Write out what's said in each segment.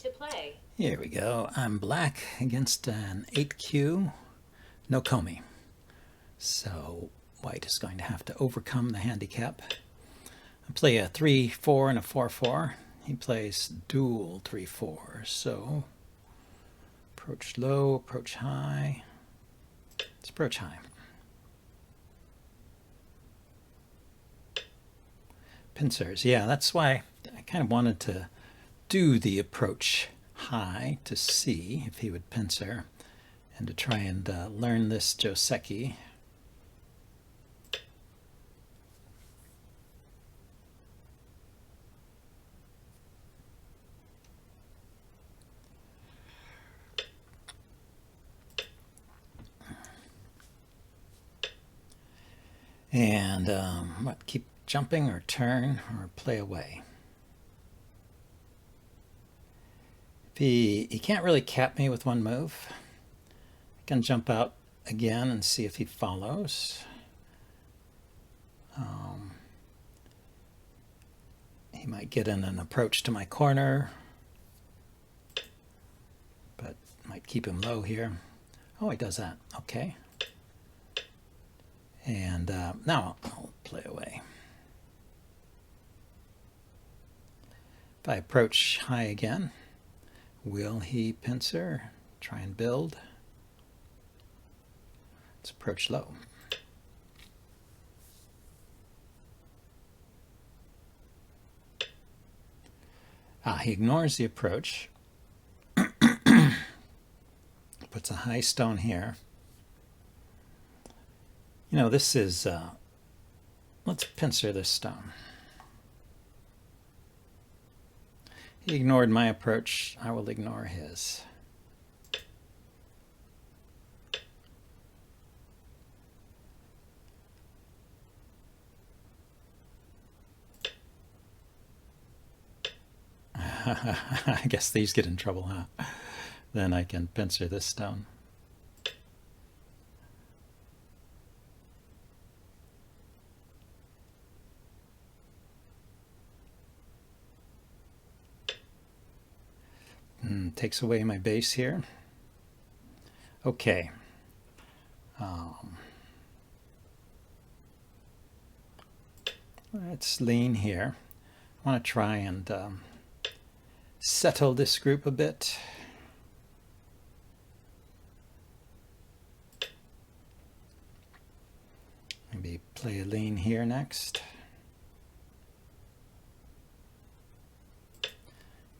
To play. Here we go. I'm black against an 8Q, no Comey. So white is going to have to overcome the handicap. I play a 3-4 and a 4-4. He plays dual 3-4. So approach low, approach high. Let's approach high. Pincers. Yeah, that's why I kind of wanted to do the approach high to see if he would pincer and to try and learn this Joseki. And what, keep jumping or turn or play away. If he can't really cap me with one move, I can jump out again and see if he follows. He might get in an approach to my corner, but might keep him low here. Oh, he does that. Okay. And now I'll play away. If I approach high again, will he pincer? Try and build. Let's approach low. He ignores the approach. Puts a high stone here. You know, this is, let's pincer this stone. He ignored my approach. I will ignore his. I guess these get in trouble, huh? Then I can pincer this stone. Takes away my base here. Okay. Let's lean here. I want to try and settle this group a bit. Maybe play a lean here next.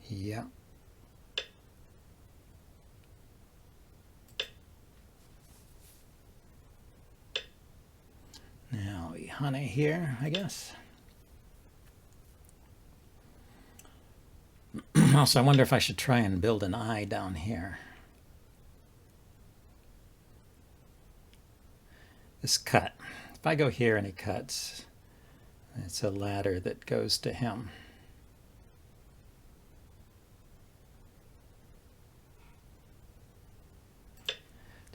Yeah. Now we honey here, I guess. Also, I wonder if I should try and build an eye down here. This cut. If I go here and he cuts, it's a ladder that goes to him.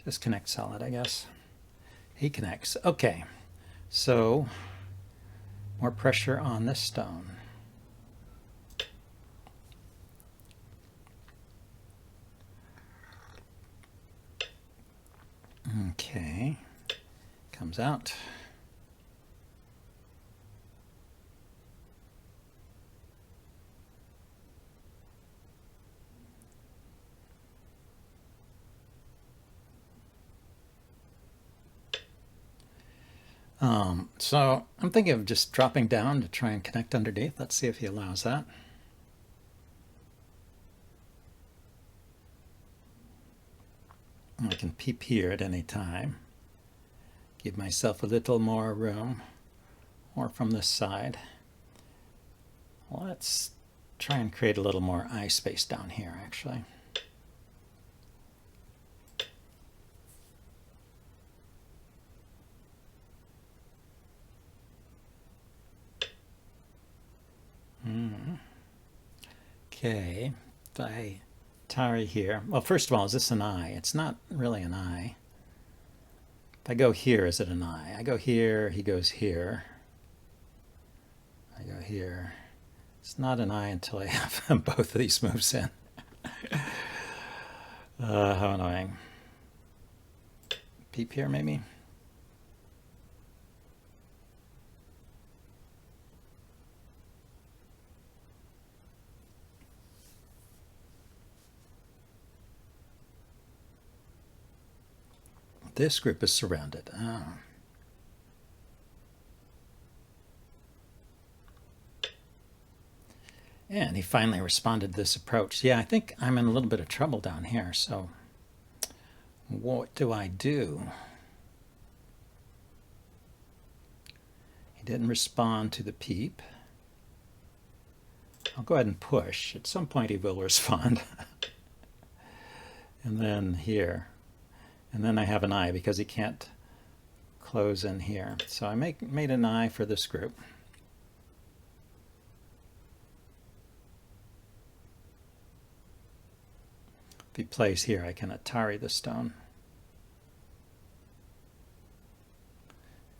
Just connect solid, I guess. He connects. Okay. So, more pressure on this stone. Okay. Comes out. So I'm thinking of just dropping down to try and connect underneath. Let's see if he allows that. I can peep here at any time. Give myself a little more room, or from this side. Let's try and create a little more eye space down here, actually. Okay, if I tarry here, well, first of all, is this an eye? It's not really an eye. If I go here, is it an eye? I go here, he goes here. I go here. It's not an eye until I have both of these moves in. How annoying. Peep here, maybe? This group is surrounded. Oh. And he finally responded to this approach. Yeah, I think I'm in a little bit of trouble down here, so what do I do? He didn't respond to the peep. I'll go ahead and push. At some point he will respond. And then here. And then I have an eye because he can't close in here. So I made an eye for this group. If he plays here, I can Atari the stone.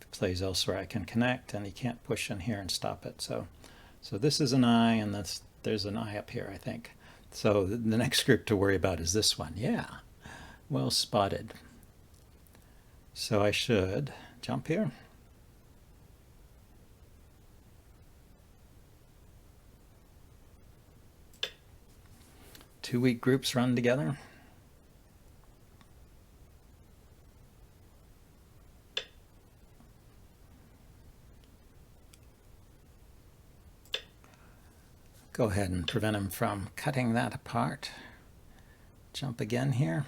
If he plays elsewhere, I can connect, and he can't push in here and stop it. So this is an eye, and there's an eye up here, I think. So the next group to worry about is this one. Yeah, well spotted. So I should jump here. Two weak groups run together. Go ahead and prevent him from cutting that apart. Jump again here.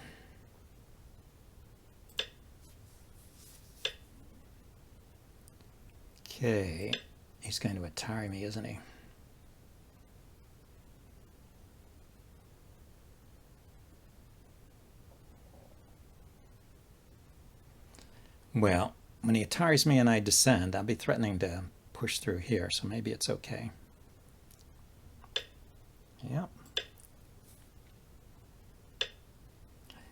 Okay, he's going to Atari me, isn't he? Well, when he Ataris me and I descend, I'll be threatening to push through here, so maybe it's okay. Yep.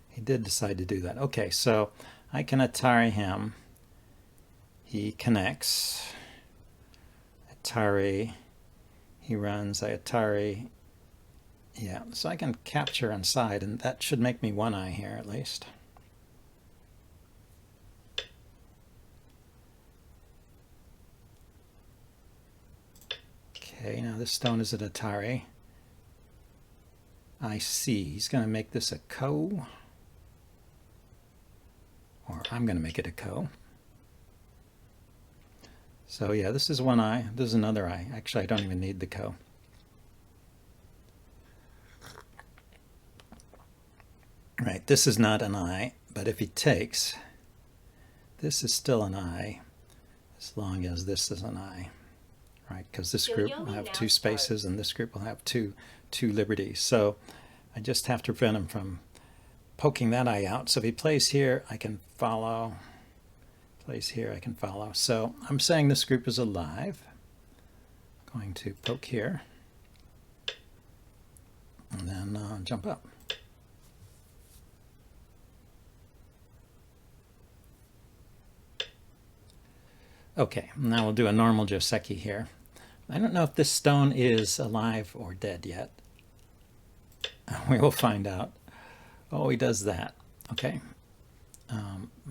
He did decide to do that. Okay, so I can Atari him. He connects. Atari. He runs. I Atari. Yeah, so I can capture inside, and that should make me one eye here at least. Okay, now this stone is at Atari. I see. He's going to make this a ko. Or I'm going to make it a ko. So yeah, this is one eye. This is another eye. Actually, I don't even need the ko. Right, this is not an eye, but if he takes, this is still an eye, as long as this is an eye. Right, because this group will have two spaces and this group will have two liberties. So I just have to prevent him from poking that eye out. So if he plays here, I can follow. Plays here, I can follow. So I'm saying this group is alive. I'm going to poke here and then jump up. Okay, now we'll do a normal Joseki here. I don't know if this stone is alive or dead yet. We will find out. Oh, he does that. Okay.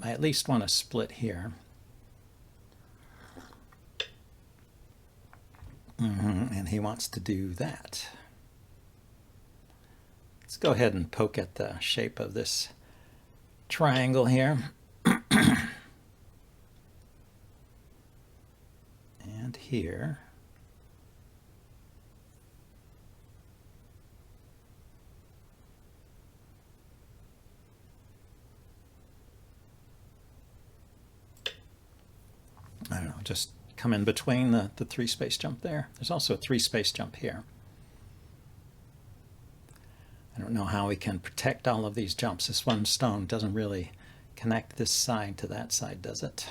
I at least want to split here. And he wants to do that. Let's go ahead and poke at the shape of this triangle here. And here. I don't know, just come in between the 3-space jump there. There's also a 3-space jump here. I don't know how we can protect all of these jumps. This one stone doesn't really connect this side to that side, does it?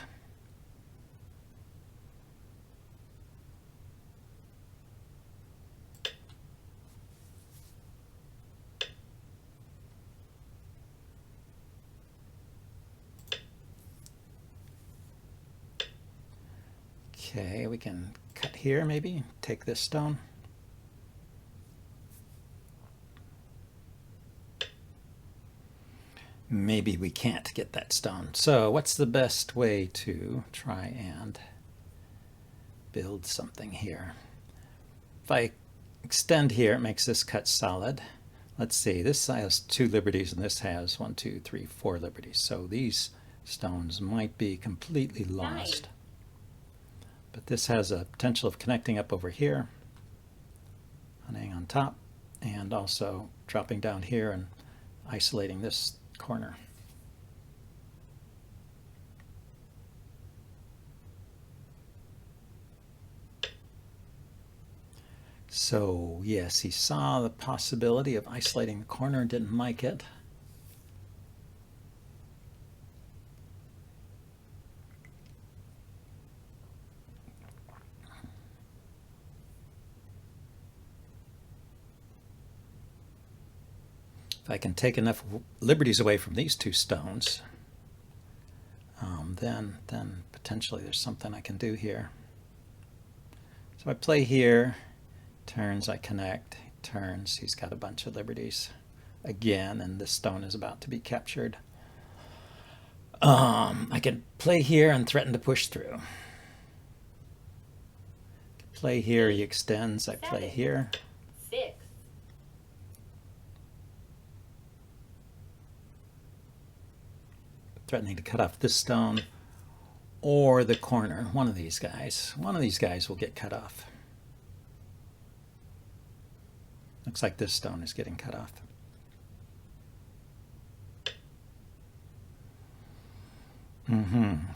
Okay, we can cut here maybe, take this stone. maybe we can't get that stone. So what's the best way to try and build something here? If I extend here, it makes this cut solid. Let's see, this has 2 liberties and this has 1, 2, 3, 4 liberties. So these stones might be completely lost. But this has a potential of connecting up over here, honeying on top, and also dropping down here and isolating this corner. So yes, he saw the possibility of isolating the corner and didn't like it. If I can take enough liberties away from these 2 stones, then potentially there's something I can do here. So I play here, turns, I connect, turns, he's got a bunch of liberties again, and this stone is about to be captured. I can play here and threaten to push through. Play here, he extends, I play here. 6. Threatening to cut off this stone or the corner. One of these guys will get cut off. Looks like this stone is getting cut off.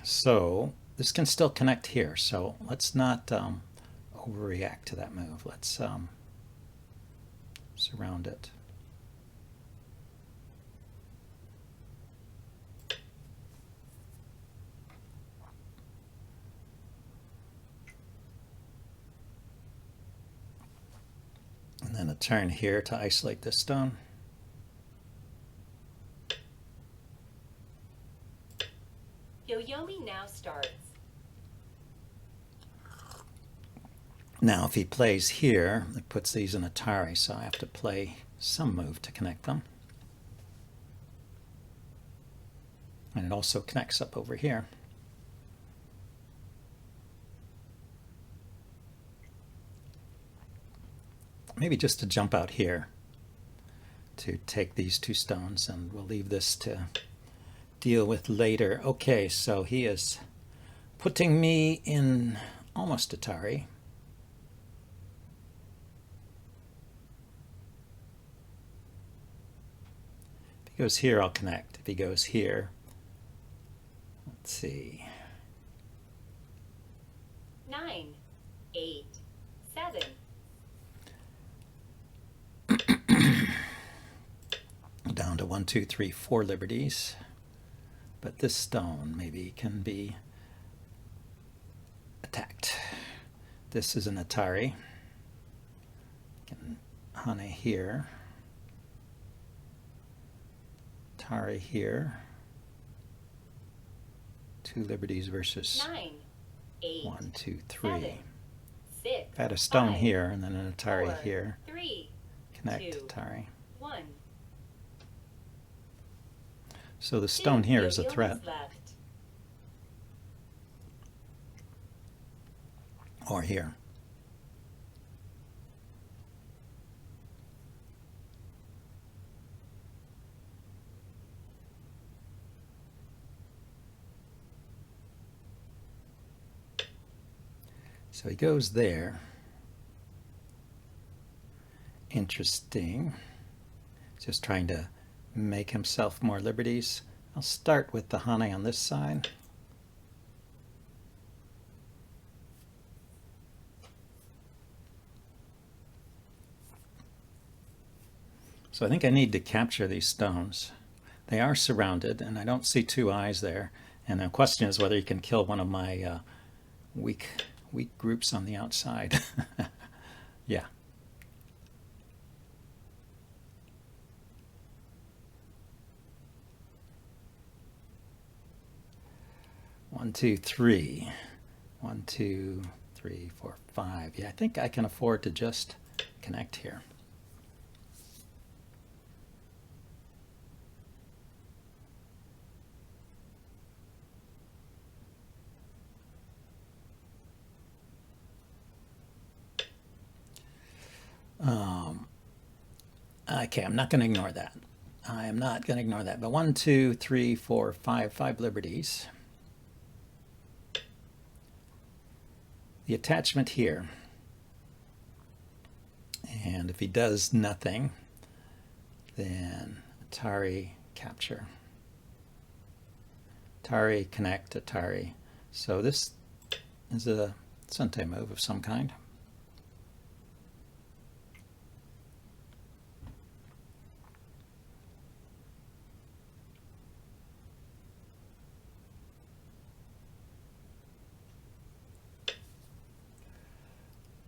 So this can still connect here, so let's not overreact to that move. Let's surround it. And then a turn here to isolate this stone. Yo-Yomi now starts. Now if he plays here, it puts these in Atari, so I have to play some move to connect them. And it also connects up over here. Maybe just to jump out here to take these 2 stones, and we'll leave this to deal with later. Okay, so he is putting me in almost Atari. If he goes here, I'll connect. If he goes here, let's see. 9, 8, 7. Down to 1, 2, 3, 4 liberties. But this stone maybe can be attacked. This is an Atari. Can honey here. Atari here. 2 liberties versus 9, 8, 1, 2, 3. 7, 6. If I had a stone 5, here and then an Atari 4, here. 3, Connect 2, Atari. 1. So the stone here is a Yo-Yomis threat. left. Or here. So he goes there. Interesting. Just trying to make himself more liberties. I'll start with the honey on this side. So I think I need to capture these stones. They are surrounded, and I don't see 2 eyes there. And the question is whether you can kill one of my weak groups on the outside. Yeah. One, two, three. 1, 2, 3, 4, 5. Yeah, I think I can afford to just connect here. Okay, I'm not going to ignore that. I am not going to ignore that. But 1, 2, 3, 4, 5, 5 liberties. The attachment here. And if he does nothing, then Atari capture. Atari connect, Atari. So this is a Sente move of some kind.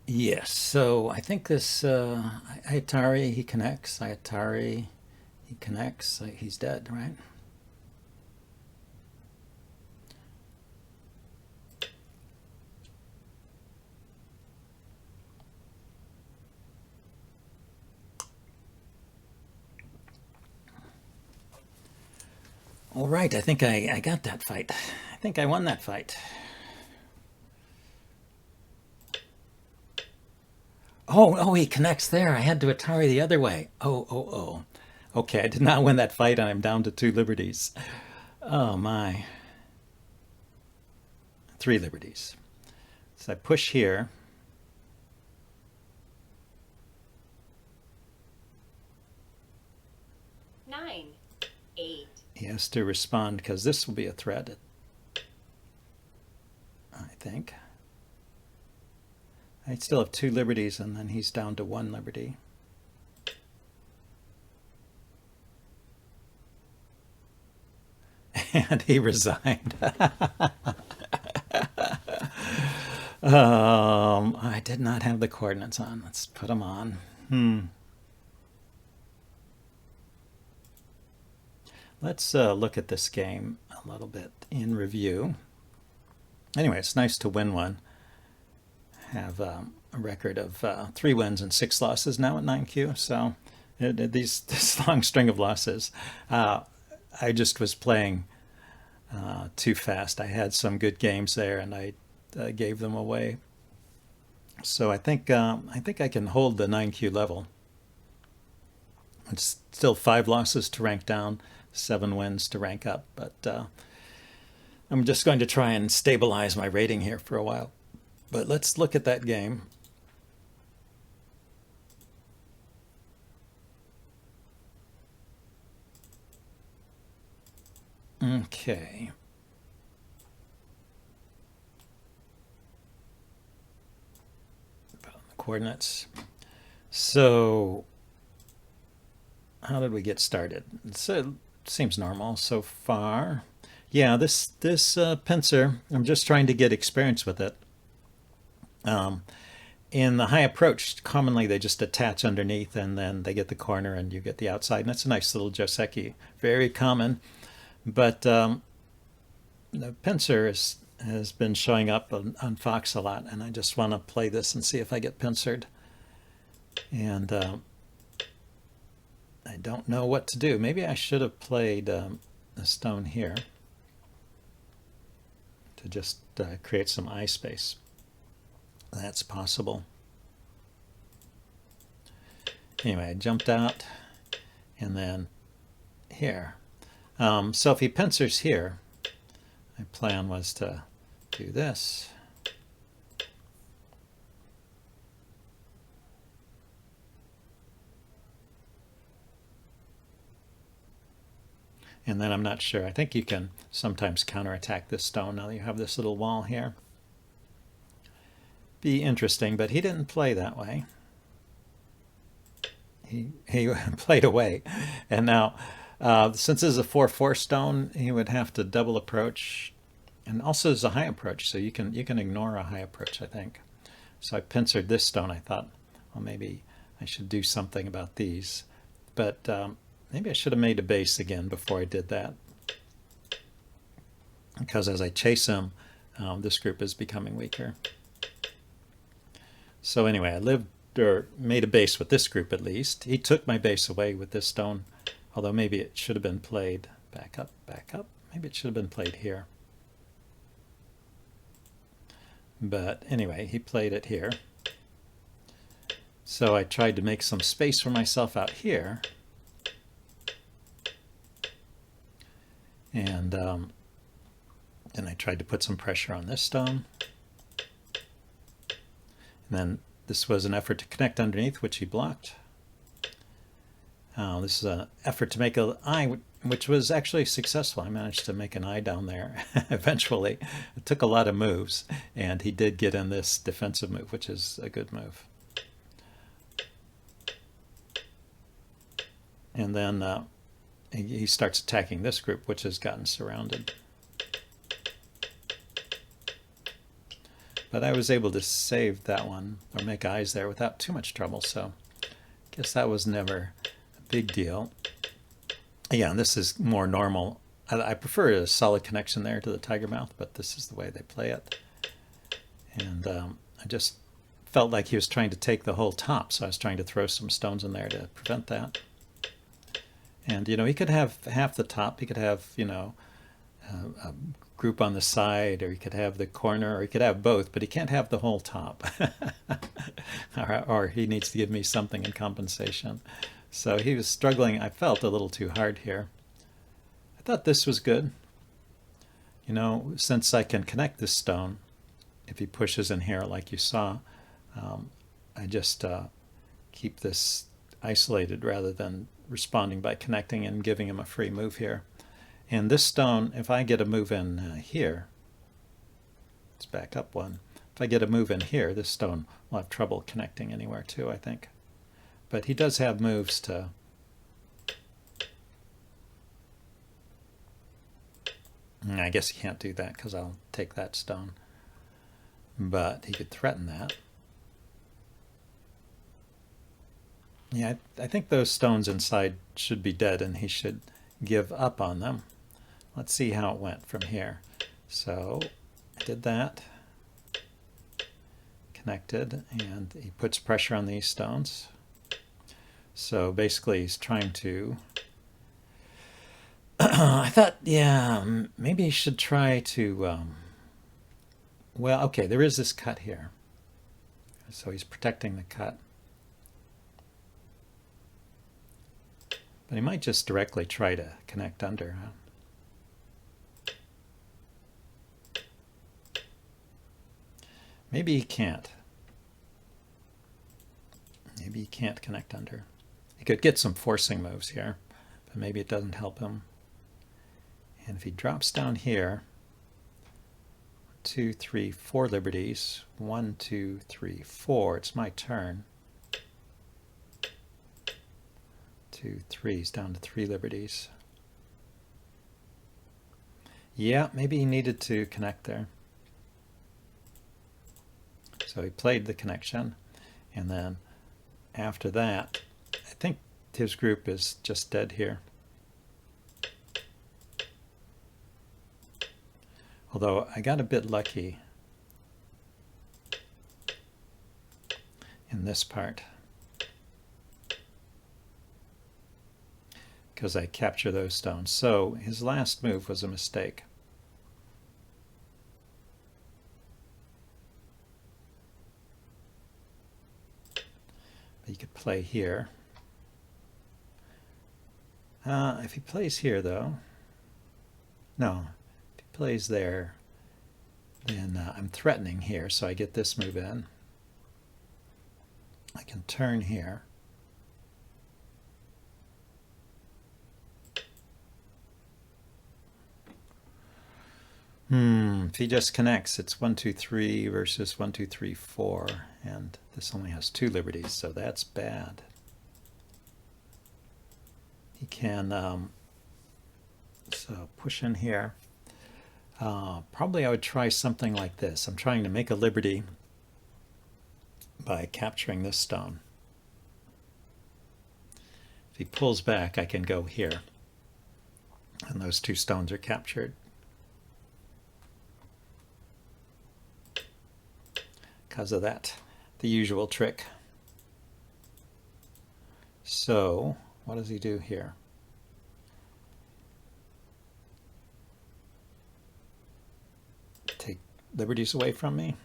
Yes, so I think this Atari, he connects, Atari, he connects, he's dead, right? All right, I think I got that fight. I think I won that fight. Oh, he connects there. I had to Atari the other way. Oh. Okay, I did not win that fight, and I'm down to 2 liberties. Oh, my. 3 liberties. So I push here. Nine. 8. He has to respond because this will be a threat, I think. I still have 2 liberties, and then he's down to 1 liberty. And he resigned. I did not have the coordinates on. Let's put them on. Let's look at this game a little bit in review. Anyway, it's nice to win one. Have a record of 3 wins and 6 losses now at 9Q. So this long string of losses. I just was playing too fast. I had some good games there, and I gave them away. So I think I can hold the 9Q level. It's still 5 losses to rank down, 7 wins to rank up, but I'm just going to try and stabilize my rating here for a while. But let's look at that game. Okay. Put on the coordinates. So how did we get started? It seems normal so far. Yeah, this pincer, I'm just trying to get experience with it. In the high approach, commonly they just attach underneath, and then they get the corner and you get the outside. And that's a nice little joseki. Very common. But the pincer has been showing up on Fox a lot, and I just want to play this and see if I get pincered. And I don't know what to do. Maybe I should have played a stone here to just create some eye space. That's possible. Anyway, I jumped out, and then here. So if he pincers here, my plan was to do this. And then I'm not sure. I think you can sometimes counterattack this stone now that you have this little wall here. Be interesting, but he didn't play that way. He played away. And now, since this is a 4/4 stone, he would have to double approach. And also there's a high approach, so you can ignore a high approach, I think. So I pincered this stone. I thought, well, maybe I should do something about these. But maybe I should have made a base again before I did that. Because as I chase him, this group is becoming weaker. So anyway, I made a base with this group at least. He took my base away with this stone, although maybe it should have been played back up. Maybe it should have been played here. But anyway, he played it here. So I tried to make some space for myself out here. And then I tried to put some pressure on this stone. And then this was an effort to connect underneath, which he blocked. This is an effort to make an eye, which was actually successful. I managed to make an eye down there eventually. It took a lot of moves, and he did get in this defensive move, which is a good move. And then he starts attacking this group, which has gotten surrounded. But I was able to save that one, or make eyes there without too much trouble, so I guess that was never a big deal. Yeah, and this is more normal. I prefer a solid connection there to the tiger mouth, but this is the way they play it. And I just felt like he was trying to take the whole top, so I was trying to throw some stones in there to prevent that. And, you know, he could have half the top. He could have, you know, a group on the side, or he could have the corner, or he could have both, but he can't have the whole top. or he needs to give me something in compensation. So he was struggling, I felt, a little too hard here. I thought this was good. You know, since I can connect this stone, if he pushes in here like you saw, I just keep this isolated rather than responding by connecting and giving him a free move here. And this stone, if I get a move in here, let's back up one. If I get a move in here, this stone will have trouble connecting anywhere too, I think. But he does have moves to... I guess he can't do that because I'll take that stone. But he could threaten that. Yeah, I think those stones inside should be dead and he should give up on them. Let's see how it went from here. So I did that, connected, and he puts pressure on these stones. So basically he's trying to... I thought, yeah, maybe he should try to... well, okay, there is this cut here. So he's protecting the cut. But he might just directly try to connect under. Maybe he can't. Maybe he can't connect under. He could get some forcing moves here, but maybe it doesn't help him. And if he drops down here, 2, 3, 4 liberties. 1, 2, 3, 4. It's my turn. 2, 3. He's down to 3 liberties. Yeah, maybe he needed to connect there. So he played the connection, and then after that, I think his group is just dead here. Although I got a bit lucky in this part, because I capture those stones. So his last move was a mistake. But he could play here. If he plays here, though, no, if he plays there, then I'm threatening here, so I get this move in. I can turn here. If he just connects, it's 1, 2, 3 versus 1, 2, 3, 4, and this only has 2 liberties, so that's bad. He can so push in here. Probably I would try something like this. I'm trying to make a liberty by capturing this stone. If he pulls back, I can go here, and those 2 stones are captured. Because of that, the usual trick. So what does he do here? Take liberties away from me?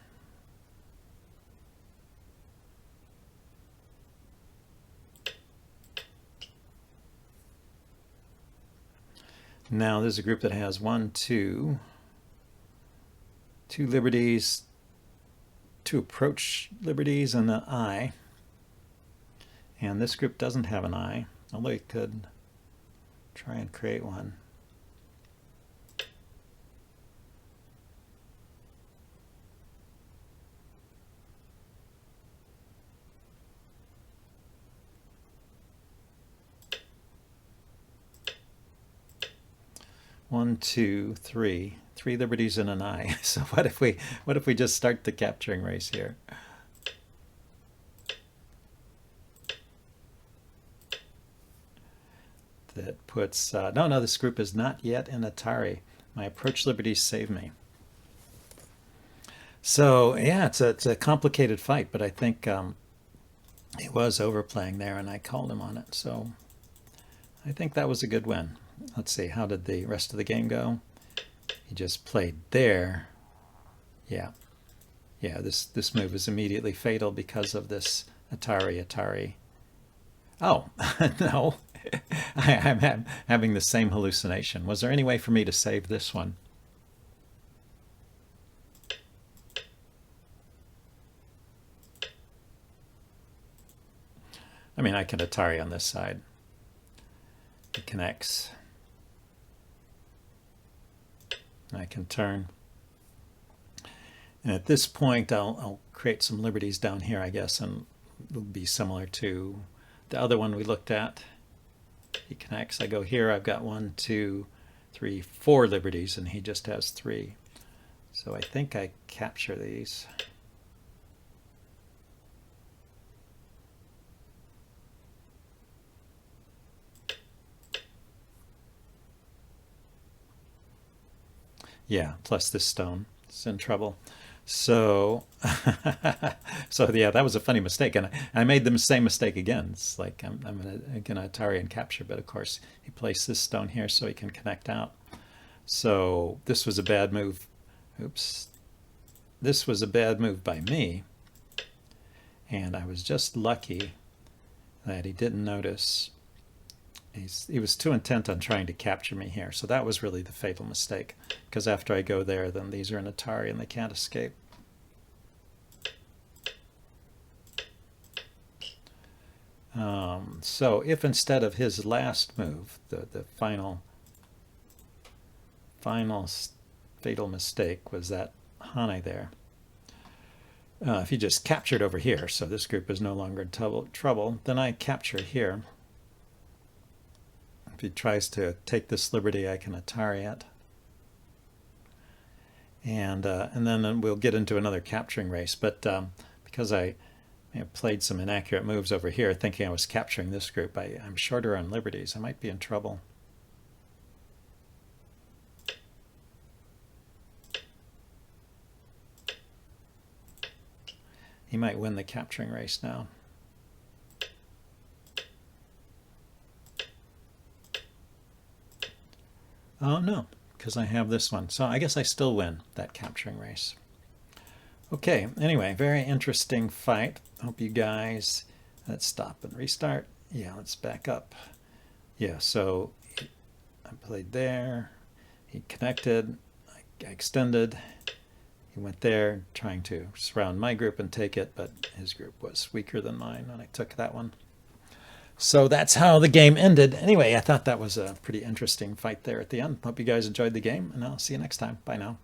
Now there's a group that has two liberties, two approach liberties, and an I. And this group doesn't have an I, although you could try and create one. One, two, three liberties and an I. So what if we just start the capturing race here? That puts no, this group is not yet in Atari. My approach liberties save me. So yeah, it's a complicated fight, but I think he was overplaying there, and I called him on it. So I think that was a good win. Let's see, how did the rest of the game go? He just played there. Yeah, this move is immediately fatal because of this Atari. Oh, no. I'm having the same hallucination. Was there any way for me to save this one? I mean, I can Atari on this side. It connects. I can turn. And at this point, I'll create some liberties down here, I guess, and it'll be similar to the other one we looked at. He connects. I go here. I've got 1, 2, 3, 4 liberties, and he just has 3. So I think I capture these. Yeah, plus this stone is in trouble. So, so yeah, that was a funny mistake, and I made the same mistake again. It's like I'm gonna Atari and capture, but of course he placed this stone here so he can connect out. So this was a bad move. Oops, this was a bad move by me, and I was just lucky that he didn't notice. He was too intent on trying to capture me here. So that was really the fatal mistake, because after I go there, then these are an Atari and they can't escape. So if instead of his last move, the final fatal mistake was that Hane there, if he just captured over here, so this group is no longer in trouble, then I capture here. If he tries to take this liberty, I can Atari it. And then we'll get into another capturing race. But because I played some inaccurate moves over here, thinking I was capturing this group, I'm shorter on liberties. I might be in trouble. He might win the capturing race now. Oh, no, because I have this one. So I guess I still win that capturing race. Okay, anyway, very interesting fight. Hope you guys, let's stop and restart. Yeah, let's back up. Yeah, so I played there. He connected. I extended. He went there trying to surround my group and take it, but his group was weaker than mine when I took that one. So that's how the game ended. Anyway, I thought that was a pretty interesting fight there at the end. Hope you guys enjoyed the game, and I'll see you next time. Bye now.